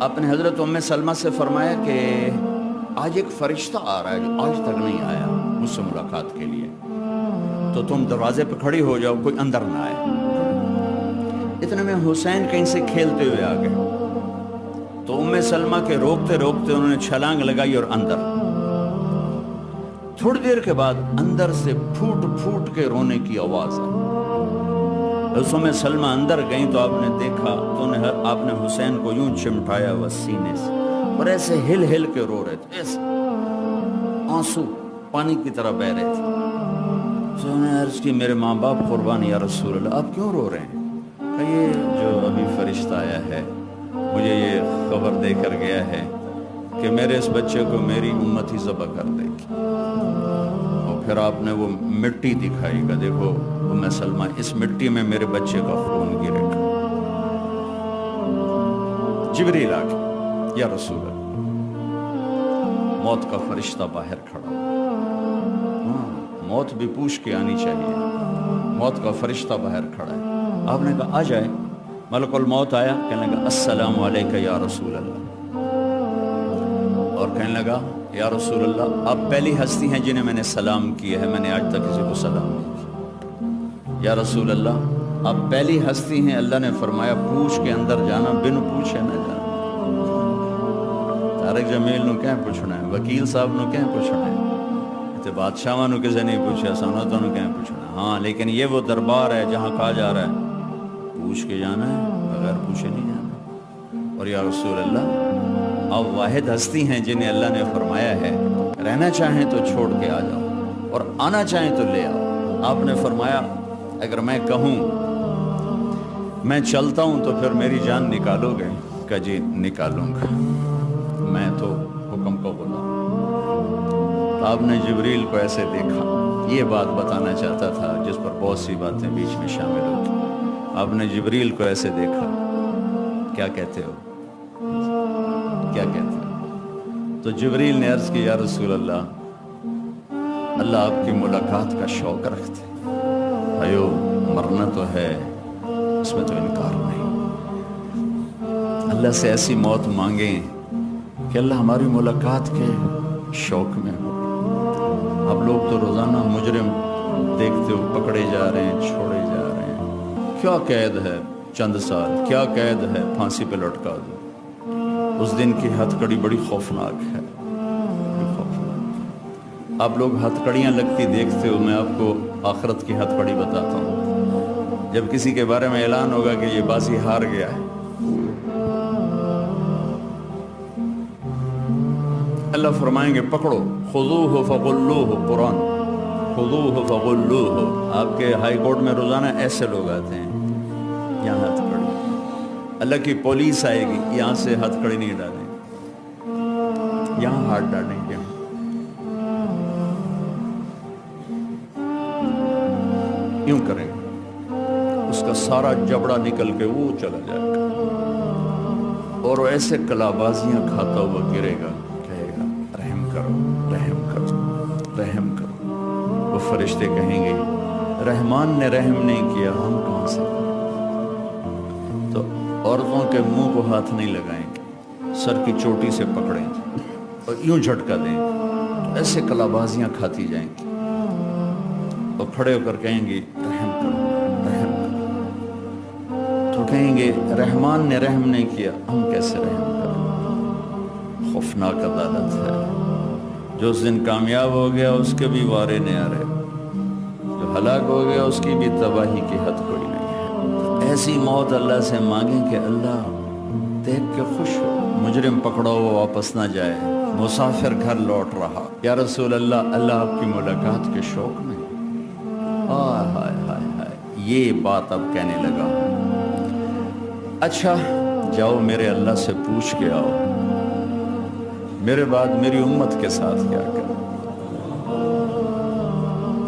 آپ نے حضرت ام سلمہ سے فرمایا کہ آج ایک فرشتہ آ رہا ہے جو آج تک نہیں آیا مجھ سے ملاقات کے لیے، تو تم دروازے پہ کھڑی ہو جاؤ، کوئی اندر نہ آئے۔ اتنے میں حسین کہیں سے کھیلتے ہوئے آ گئے، تو ام سلمہ کے روکتے روکتے انہوں نے چھلانگ لگائی اور اندر۔ تھوڑی دیر کے بعد اندر سے پھوٹ پھوٹ کے رونے کی آواز آئی۔ ام سلمہ اندر گئیں تو آپ نے دیکھا تو آپ نے حسین کو یوں چمٹایا ہوا سینے سے اور ایسے ہل ہل کے رو رہے تھے، ایسے آنسو پانی کی طرح بہ رہے تھے۔ تو انہوں نے عرض کی میرے ماں باپ قربان یا رسول اللہ، آپ کیوں رو رہے ہیں؟ کہ یہ جو ابھی فرشتہ آیا ہے مجھے یہ خبر دے کر گیا ہے کہ میرے اس بچے کو میری امت ہی ذبح کر دے گی۔ اور پھر آپ نے وہ مٹی دکھائی کہ دیکھو ام سلمہ، اس مٹی میں میرے بچے کا خون گرے گا۔ جبریل آ گیا، یا رسول اللہ، موت کا فرشتہ باہر کھڑا ہو۔ موت بھی پوچھ کے آنی چاہیے، موت کا فرشتہ باہر کھڑا ہے۔ آپ نے کہا آ جائے۔ ملک الموت آیا، کہنے لگا السلام علیکہ یا رسول اللہ، اور کہنے لگا یا رسول اللہ آپ پہلی ہستی ہیں جنہیں میں نے سلام کیا ہے، میں نے آج تک کسی کو سلام نہیں کیا۔ یا رسول اللہ آپ پہلی ہستی ہیں، اللہ نے فرمایا پوچھ کے اندر جانا، بن پوچھے نہ جانا۔ طارق جمیل نو کہیں پوچھنا ہے، وکیل صاحب نو کہیں پوچھنا ہے، تے بادشاہ نو کسے نہیں پوچھا، سنتوں نو کہیں پوچھنا ہے۔ ہاں لیکن یہ وہ دربار ہے جہاں کہا جا رہا ہے پوچھ کے جانا ہے، بغیر پوچھے نہیں جانا۔ اور یا رسول اللہ آپ واحد ہستی ہیں جنہیں اللہ نے فرمایا ہے رہنا چاہیں تو چھوڑ کے آ جاؤ اور آنا چاہیں تو لے آؤ۔ آپ نے فرمایا اگر میں کہوں میں چلتا ہوں تو پھر میری جان نکالو گے؟ کہ جی نکالوں گا، میں تو حکم کو غلام۔ آپ نے جبریل کو ایسے دیکھا، یہ بات بتانا چاہتا تھا جس پر بہت سی باتیں بیچ میں شامل ہوتی۔ آپ نے جبریل کو ایسے دیکھا، کیا کہتے ہو، کیا کہتے ہو؟ تو جبریل نے عرض کی یا رسول اللہ، اللہ آپ کی ملاقات کا شوق رکھتے، ایو مرنا تو ہے اس میں تو انکار نہیں۔ اللہ سے ایسی موت مانگیں کہ اللہ ہماری ملاقات کے شوق میں ہو۔ اب لوگ تو روزانہ مجرم دیکھتے ہو پکڑے جا رہے ہیں، چھوڑے جا رہے ہیں، کیا قید ہے چند سال، کیا قید ہے پھانسی پہ لٹکا دو۔ اس دن کی ہتھ کڑی بڑی خوفناک ہے، بڑی خوفناک۔ آپ لوگ ہتھ کڑیاں لگتی دیکھتے ہو، میں آپ کو آخرت کی ہتھ کڑی بتاتا ہوں۔ جب کسی کے بارے میں اعلان ہوگا کہ یہ بازی ہار گیا ہے، اللہ فرمائیں گے پکڑو، خذوہ فغلوہ، قرآن خذوہ فغلوہ۔ آپ کے ہائی کورٹ میں روزانہ ایسے لوگ آتے ہیں، یہاں ہتھ کڑی، اللہ کی پولیس آئے گی، یہاں سے ہتھ کڑی نہیں ڈالیں، یہاں ہاتھ ڈالیں گے، یوں کریں گے، اس کا سارا جبڑا نکل کے وہ چلا جائے گا اور وہ ایسے کلابازیاں کھاتا ہوا گرے گا، کہے گا رحم کرو، رحم کرو، رحم کرو۔ وہ فرشتے کہیں گے رحمان نے رحم نہیں کیا، ہم کہاں سے؟ تو عورتوں کے منہ کو ہاتھ نہیں لگائیں گے، سر کی چوٹی سے پکڑیں گے اور یوں جھٹکا دیں گے، ایسے کلابازیاں کھاتی جائیں گی اور کھڑے ہو کر کہیں گے رحم کرو، رحم کرو۔ تو کہیں گے رحمان نے رحم نہیں کیا، ہم کیسے رحم کریں؟ خوفناک عدالت ہے۔ جو اس دن کامیاب ہو گیا اس کے بھی وارے نیارے، جو ہلاک ہو گیا اس کی بھی تباہی کی حد کوئی نہیں ہے۔ ایسی موت اللہ سے مانگیں کہ اللہ دیکھ کے خوش ہو، مجرم پکڑا ہوا واپس نہ جائے، مسافر گھر لوٹ رہا، یا رسول اللہ اللہ آپ کی ملاقات کے شوق میں۔ ہائے ہائے ہائے ہائے، یہ بات اب کہنے لگا ہوں۔ اچھا جاؤ میرے اللہ سے پوچھ کے آؤ میرے بعد میری امت کے ساتھ کیا کریں۔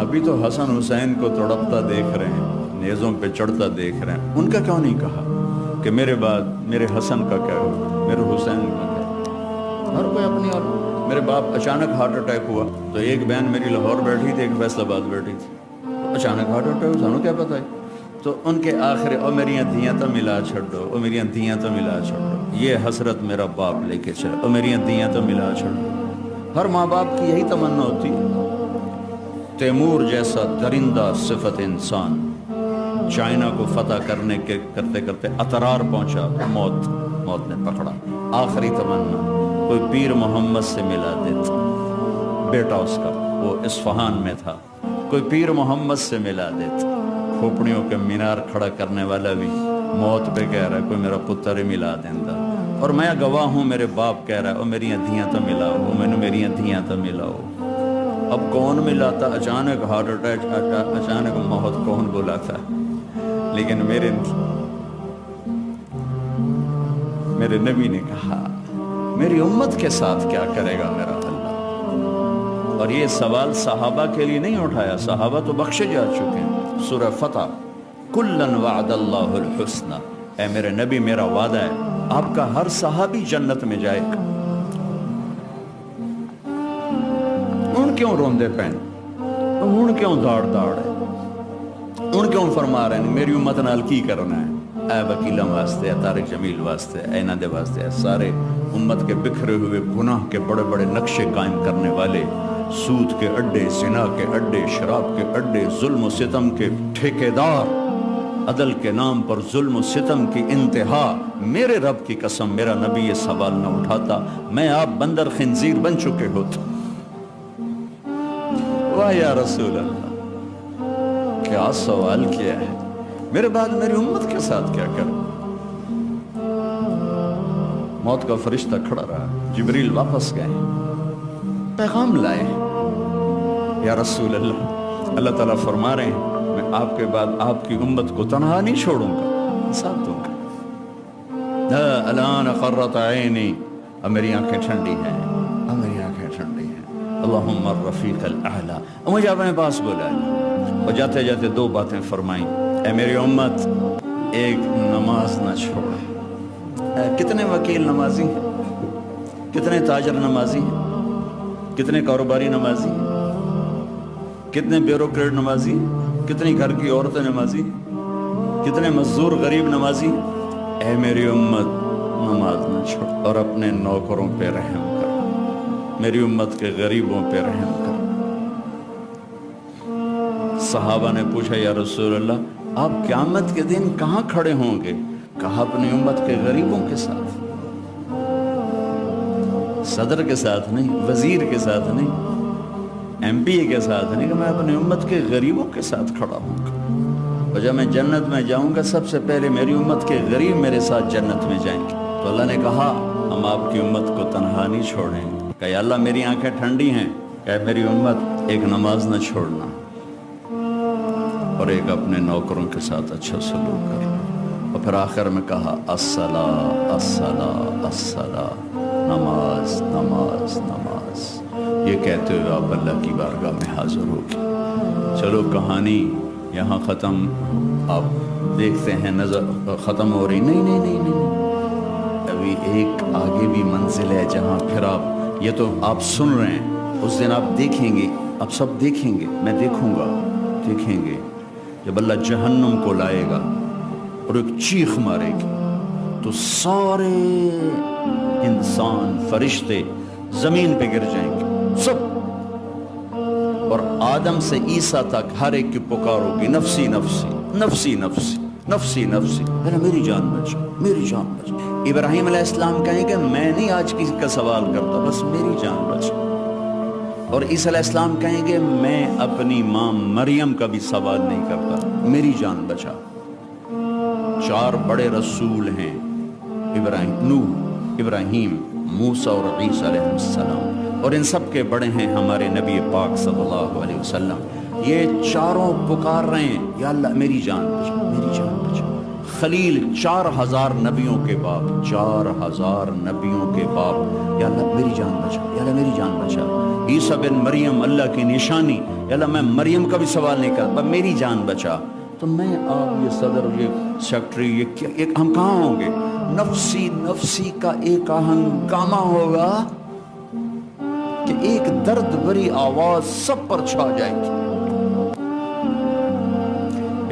ابھی تو حسن حسین کو تڑپتا دیکھ رہے ہیں، نیزوں پہ چڑھتا دیکھ رہے ہیں، ان کا کیوں نہیں کہا کہ میرے بعد میرے حسن کا کیا ہوگا، میرے حسین کا کیا؟ ہر کوئی اپنی، اور میرے باپ اچانک ہارٹ اٹیک ہوا تو ایک بہن میری لاہور بیٹھی تھی، ایک فیصل آباد بیٹھی تھی، اچانک ہارٹ اٹیک، سانو کیا پتہ ہے؟ تو ان کے آخر او میری دھیاں تو ملا چھڑو، او میری دھیاں تو ملا چھڑو، یہ حسرت میرا باپ لے کے چلا، او میری دھیاں تو ملا چھڑو۔ ہر ماں باپ کی یہی تمنا ہوتی ہے۔ تیمور جیسا درندہ صفت انسان چائنا کو فتح کرنے کے کرتے کرتے اترار پہنچا، موت نے پکڑا۔ آخری تمنا کوئی پیر محمد سے ملا دیتا، بیٹا اس کا وہ اصفہان میں تھا، کوئی پیر محمد سے ملا دیتا۔ کھوپڑیوں کے مینار کھڑا کرنے والا بھی موت پہ کہہ رہا ہے کوئی میرا پتر ہی ملا دیندہ، اور میں گواہ ہوں میرے باپ کہہ رہا ہے او میری دھیاں تو ملاؤ، مینوں میری دھیاں تو ملاؤ۔ اب کون ملاتا؟ اچانک ہارٹ اٹیک، اچانک موت کون بلاتا؟ لیکن میرے نبی نے کہا میری امت کے ساتھ کیا کرے گا میرا اللہ؟ اور یہ سوال صحابہ کے لیے نہیں اٹھایا، صحابہ تو بخشے جا چکے ہیں۔ سورہ فتح، کلن وعد اللہ الحسنى، اے میرے نبی میرا وعدہ ہے آپ کا ہر صحابی جنت میں جائے گا۔ ان کیوں روندے پین، ان کیوں داڑ ہے، ان کیوں فرما رہے ہیں میری امت نال کی کرنا ہے؟ اے وکیلوں واسطے، اے طارق جمیل واسطے، اے انہاں دے واسطے، اے سارے امت کے بکھرے ہوئے گناہ کے بڑے بڑے نقشے قائم کرنے والے، سود کے اڈے، زنا کے اڈے، شراب کے اڈے، ظلم و ستم کے ٹھیکیدار، عدل کے نام پر ظلم و ستم کی انتہا۔ میرے رب کی قسم میرا نبی یہ سوال نہ اٹھاتا، میں آپ بندر خنزیر بن چکے ہوتے۔ واہ یا رسول اللہ، کیا سوال کیا ہے، میرے بعد میری امت کے ساتھ کیا کر؟ موت کا فرشتہ کھڑا رہا، جبریل واپس گئے، پیغام لائے، یا رسول اللہ، اللہ تعالیٰ فرما رہے ہیں میں آپ کے بعد آپ کی امت کو تنہا نہیں چھوڑوں گا، ساتھ دوں گا۔ الان قرۃ عینی، اب میری آنکھیں ٹھنڈی ہیں، اب میری آنکھیں ٹھنڈی ہیں، اللہم الرفیق الاعلیٰ۔ مجھے اپنے پاس بلایا اور جاتے جاتے دو باتیں فرمائیں، اے میری امت ایک نماز نہ چھوڑے۔ کتنے وکیل نمازی ہیں، کتنے تاجر نمازی ہیں، کتنے کاروباری نمازی ہیں، کتنے بیوروکریٹ نمازی ہیں، کتنی گھر کی عورتیں نمازی ہیں، کتنے مزدور غریب نمازی ہیں۔ اے میری امت نماز نہ چھوڑ اور اپنے نوکروں پہ رحم کر، میری امت کے غریبوں پہ رحم کر۔ صحابہ نے پوچھا یا رسول اللہ آپ قیامت کے دن کہاں کھڑے ہوں گے؟ کہا اپنی امت کے غریبوں کے ساتھ، صدر کے ساتھ نہیں، وزیر کے ساتھ نہیں، ایم پی کے ساتھ نہیں، کہ میں اپنی امت کے غریبوں کے ساتھ کھڑا ہوں گا، اور جب میں جنت میں جاؤں گا سب سے پہلے میری امت کے غریب میرے ساتھ جنت میں جائیں گے۔ تو اللہ نے کہا ہم آپ کی امت کو تنہا نہیں چھوڑیں گے۔ کہ یا اللہ میری آنکھیں ٹھنڈی ہیں، کہ میری امت ایک نماز نہ چھوڑنا اور ایک اپنے نوکروں کے ساتھ اچھا سلوک کرنا۔ اور پھر آخر میں کہا الصلاۃ الصلاۃ الصلاۃ، نماز نماز نماز۔ یہ کہتے ہوئے آپ اللہ کی بارگاہ میں حاضر ہو گئے۔ چلو کہانی یہاں ختم، آپ دیکھتے ہیں نظر ختم ہو رہی، نہیں، ابھی ایک آگے بھی منزل ہے جہاں پھر آپ، یہ تو آپ سن رہے ہیں، اس دن آپ دیکھیں گے، آپ سب دیکھیں گے، میں دیکھوں گا، دیکھیں گے جب اللہ جہنم کو لائے گا اور ایک چیخ مارے گی تو سارے انسان فرشتے زمین پہ گر جائیں گے سب، اور آدم سے عیسیٰ تک ہر ایک کی پکار ہوگی نفسی نفسی نفسی نفسی نفسی نفسی، میری جان بچا، میری جان بچا۔ ابراہیم علیہ السلام کہیں کہ میں نہیں آج کسی کا سوال کرتا، بس میری جان بچا۔ اور عیسیٰ علیہ السلام کہیں گے میں اپنی ماں مریم کا بھی سوال نہیں کرتا، میری جان بچا۔ چار بڑے رسول ہیں، نوح، ابراہیم، موسیٰ اور عیسیٰ علیہ السلام، اور ان سب کے بڑے ہیں ہمارے نبی پاک صلی اللہ علیہ وسلم۔ یہ چاروں پکار رہے ہیں یا اللہ میری جان بچا، میری جان بچا۔ خلیل 4000 نبیوں کے باپ، 4000 نبیوں کے باپ، یا اللہ میری جان بچا، یا اللہ میری جان بچا۔ عیسیٰ بن مریم اللہ کی نشانی، یا اللہ میں مریم کا بھی سوال نہیں کرتا، میری جان بچا۔ تو میں آپ یہ صدر، یہ سیکٹری، یہ کیا، ہم کہاں ہوں گے؟ نفسی نفسی کا ایک ہنگامہ ہوگا کہ ایک درد بھری آواز سب پر چھا جائے گی،